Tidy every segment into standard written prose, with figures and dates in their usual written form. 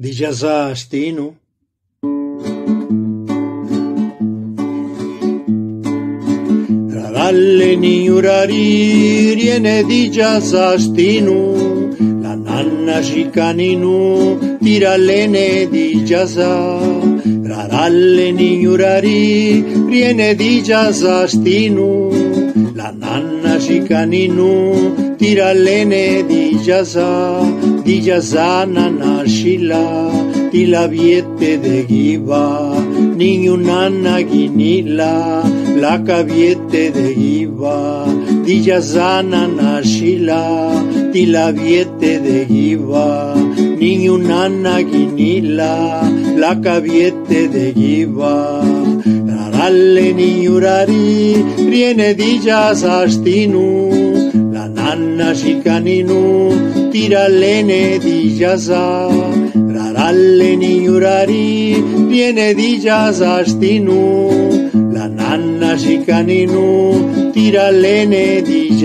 di Giasastino. Raralle niurari riene di Giasastino, la nanna cicaninu tirallene di Giasa. Raralle niurari riene di Giasastino, la nanna cicaninu tirallene di Giasa nanna scilla, di la viette de giva, niño nanna ginilla, la caviette de giva, di Giasa nanna scilla, di la viette de giva, niño nanna ginilla, la caviette de giva. Raralle niurari riene di Giasastino, la nanna cicaninu tirallene di Giasa. Raralle niurari riene di Giasastino, la nanna cicaninu tirallene di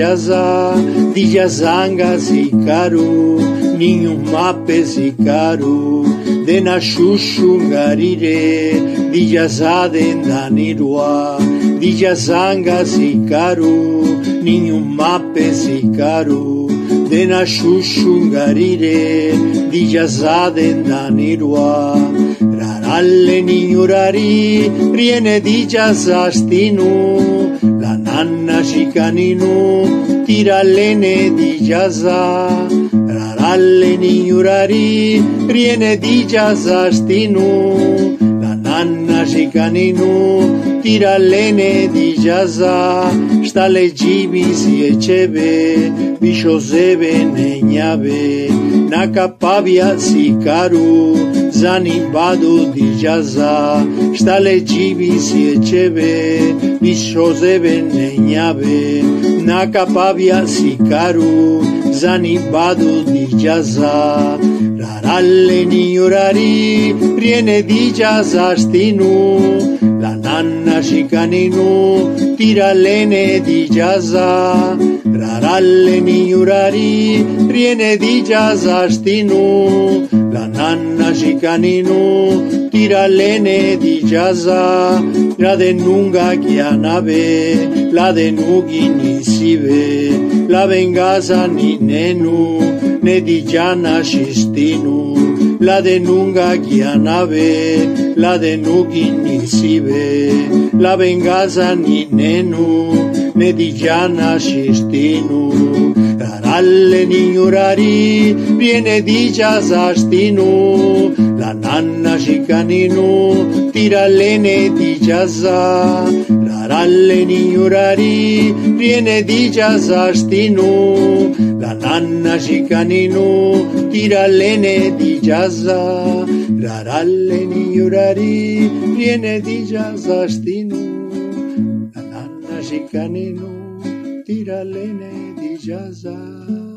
Giasanga sicaru, niño mappe sicaru, de na shushungarire, di Giasa dendanirua, di Giasanga sicaru, niño mappe sicaru, de na shushungarire, di Giasa dendanirua. Raralle niurari riene di Giasastino, la nanna cicaninu tirallene di Giasa. Raralle niurari riene di Giasastino, la nanna cicaninu tirallene di Giasa. Sta leggibi si ecebe, biscioseve negnave, na capavia sicaru, zani badu di Giasa. Sta leggibi si ecebe, biscioseve negnave, na capavia sicaru, zani badu di Giasa. Raralle niurari riene di Giasastino, la nanna cicaninu tirallene di Giasa. Raralle niurari riene di Giasastino, la nanna cicaninu tirallene di Giasa. La denunga chianave, la denugi nisive, la vengasa ni nenu, ne di Giana cistinu. La denunga chianave, la denugi nisive, la vengasa ni nenu, ne di Giana cistinu. Raralle niurari riene di Giasastino, la nanna cicaninu tirallene di Giasa. Raralle niurari riene di Giasastino, la nanna cicaninu tirallene di Giasa. Raralle niurari riene di Giasastino, la nanna cicaninu tirallene di Giasa.